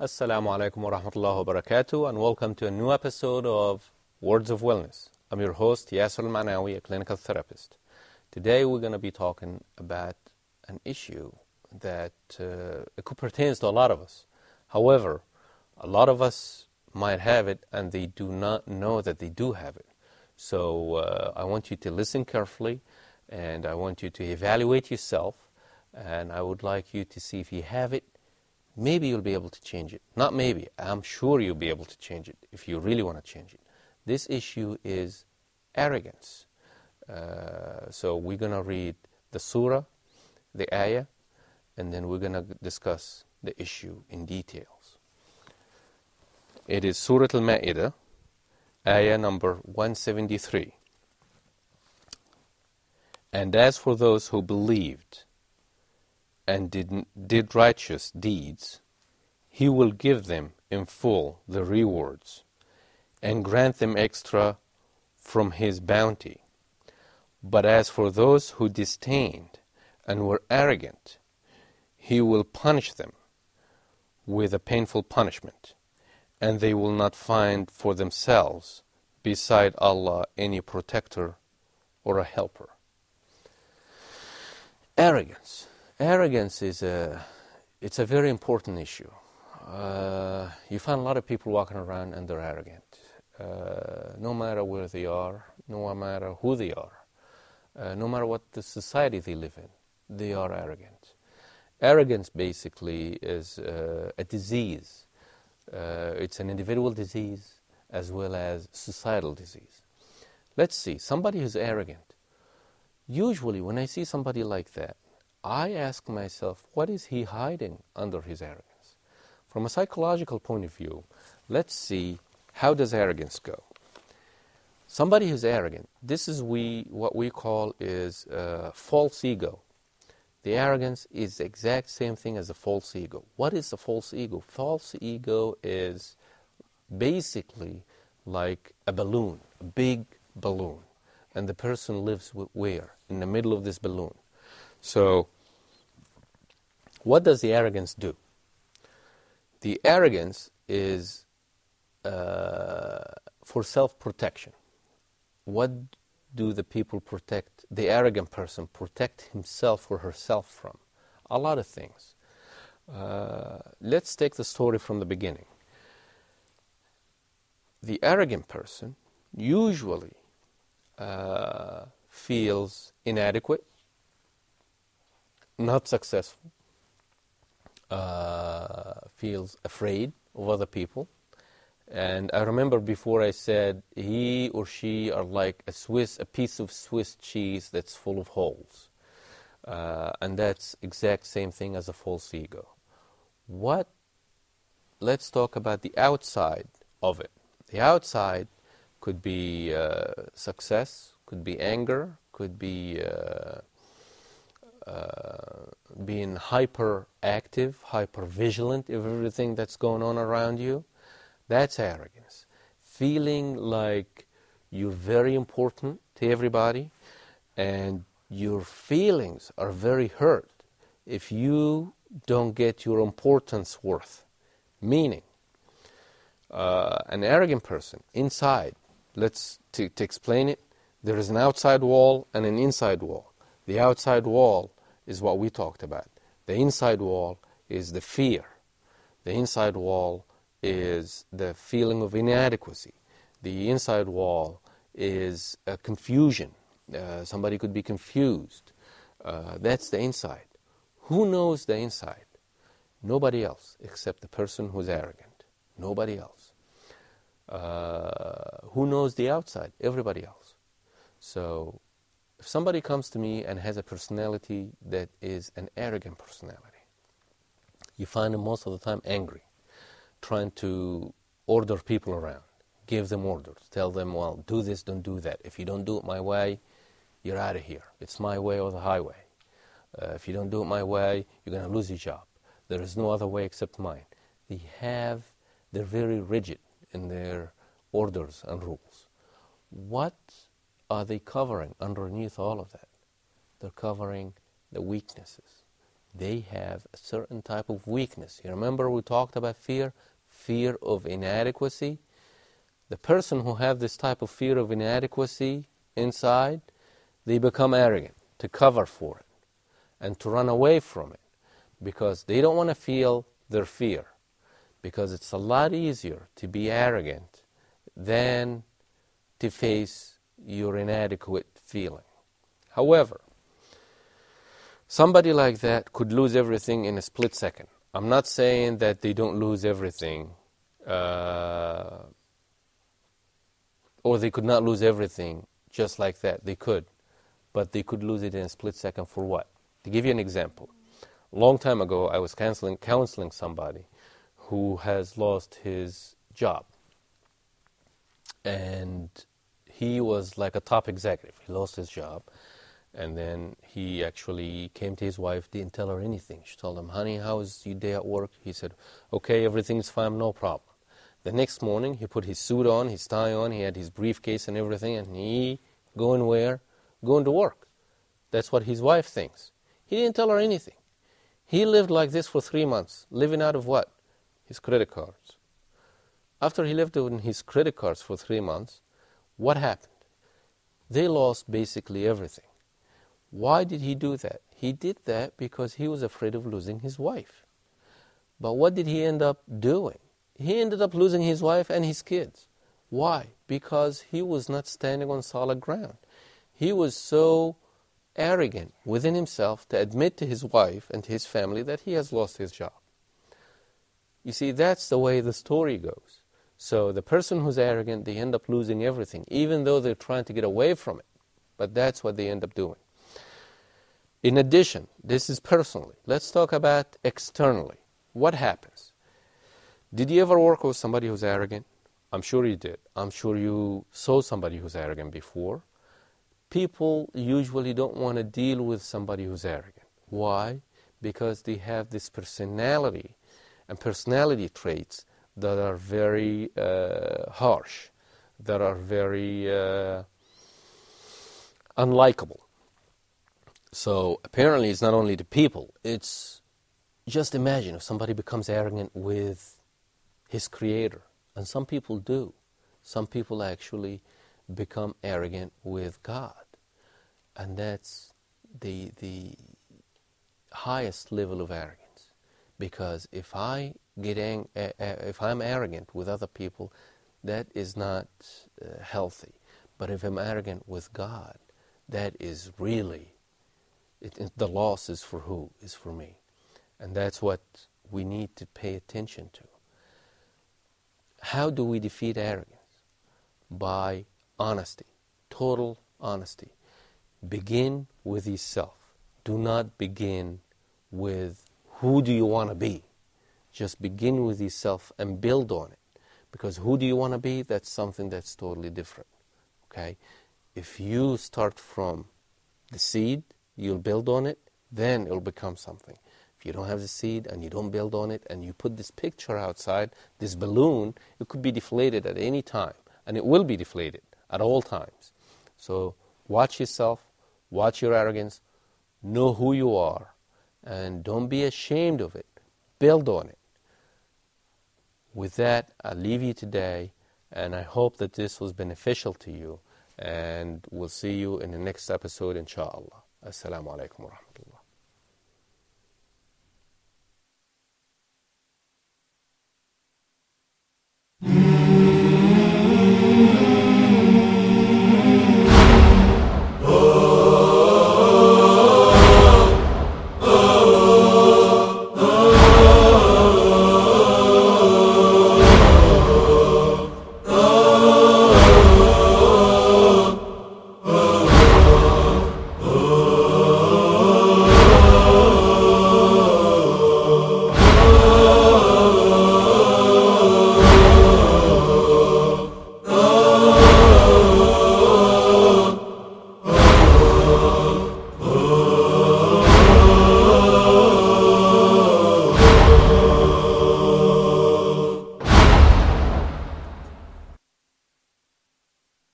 Assalamu alaikum wa rahmatullahi wa barakatuh, and welcome to a new episode of Words of Wellness. I'm your host, Yassir Al-Manawi, a clinical therapist. Today we're going to be talking about an issue that it pertains to a lot of us. However, a lot of us might have it and they do not know that they do have it. So I want you to listen carefully, and I want you to evaluate yourself, and I would like you to see if you have it. Maybe you'll be able to change it. Not maybe. I'm sure you'll be able to change it if you really want to change it. This issue is arrogance. So we're going to read the surah, the ayah, and then we're going to discuss the issue in details. It is Surah Al-Ma'idah, ayah number 173. And as for those who believed and did righteous deeds, He will give them in full the rewards and grant them extra from His bounty. But as for those who disdained and were arrogant, He will punish them with a painful punishment, and they will not find for themselves beside Allah any protector or a helper. Arrogance. Arrogance is it's a very important issue. You find a lot of people walking around and they're arrogant. No matter where they are, no matter who they are, no matter what the society they live in, they are arrogant. Arrogance basically is a disease. It's an individual disease as well as societal disease. Let's see, somebody who's arrogant. Usually when I see somebody like that, I ask myself, what is he hiding under his arrogance? From a psychological point of view, let's see, how does arrogance go? Somebody who's arrogant, this is what we call is false ego. The arrogance is the exact same thing as a false ego. What is a false ego? False ego is basically like a balloon, a big balloon. And the person lives where? In the middle of this balloon. So, what does the arrogance do? The arrogance is for self-protection. What do the people protect, the arrogant person protect himself or herself from? A lot of things. Let's take the story from the beginning. The arrogant person usually feels inadequate, not successful, feels afraid of other people. And I remember before I said he or she are like a piece of Swiss cheese that's full of holes. And that's exact same thing as a false ego. Let's talk about the outside of it. The outside could be success, could be anger, could be being hyperactive, hyper-vigilant of everything that's going on around you. That's arrogance. Feeling like you're very important to everybody and your feelings are very hurt if you don't get your importance worth. Meaning, an arrogant person, inside, to explain it, there is an outside wall and an inside wall. The outside wall is what we talked about. The inside wall is the fear. The inside wall is the feeling of inadequacy. The inside wall is a confusion. Somebody could be confused. That's the inside. Who knows the inside? Nobody else except the person who's arrogant. Nobody else. Who knows the outside? Everybody else. So if somebody comes to me and has a personality that is an arrogant personality, you find them most of the time angry, trying to order people around, give them orders, tell them, well, do this, don't do that. If you don't do it my way, you're out of here. It's my way or the highway. If you don't do it my way, you're going to lose your job. There is no other way except mine. They're very rigid in their orders and rules. What are they covering underneath all of that? They're covering the weaknesses. they have a certain type of weakness. You remember we talked about fear? Fear of inadequacy. The person who have this type of fear of inadequacy inside, they become arrogant to cover for it and to run away from it because they don't want to feel their fear, because it's a lot easier to be arrogant than to face your inadequate feeling. However, somebody like that could lose everything in a split second. I'm not saying that they don't lose everything, or they could not lose everything just like that. They could, but they could lose it in a split second for what? To give you an example, a long time ago I was counseling somebody who has lost his job. And he was like a top executive. He lost his job. And then he actually came to his wife, didn't tell her anything. She told him, honey, how was your day at work? He said, okay, everything's fine, no problem. The next morning, he put his suit on, his tie on, he had his briefcase and everything, and he going where? Going to work. That's what his wife thinks. He didn't tell her anything. He lived like this for 3 months. Living out of what? His credit cards. After he lived on his credit cards for 3 months, what happened? They lost basically everything. Why did he do that? He did that because he was afraid of losing his wife. But what did he end up doing? He ended up losing his wife and his kids. Why? Because he was not standing on solid ground. He was so arrogant within himself to admit to his wife and to his family that he has lost his job. You see, that's the way the story goes. So the person who's arrogant, they end up losing everything, even though they're trying to get away from it. But that's what they end up doing. In addition, this is personally. Let's talk about externally. What happens? Did you ever work with somebody who's arrogant? I'm sure you did. I'm sure you saw somebody who's arrogant before. People usually don't want to deal with somebody who's arrogant. Why? Because they have this personality and personality traits that are very harsh, that are very unlikable. So apparently it's not only the people, it's just imagine if somebody becomes arrogant with his creator. And some people do. Some people actually become arrogant with God. And that's the highest level of arrogance. Because if I'm arrogant with other people, that is not healthy. But if I'm arrogant with God, that is really, the loss is for who? Is for me. And that's what we need to pay attention to. How do we defeat arrogance? By honesty, total honesty. Begin with yourself. Do not begin with who do you want to be. Just begin with yourself and build on it. Because who do you want to be? That's something that's totally different. Okay? If you start from the seed, you'll build on it, then it'll become something. If you don't have the seed and you don't build on it and you put this picture outside, this balloon, it could be deflated at any time. And it will be deflated at all times. So watch yourself, watch your arrogance, know who you are, and don't be ashamed of it. Build on it. With that, I'll leave you today, and I hope that this was beneficial to you. And we'll see you in the next episode, inshallah. Assalamu alaikum wa rahmatullah.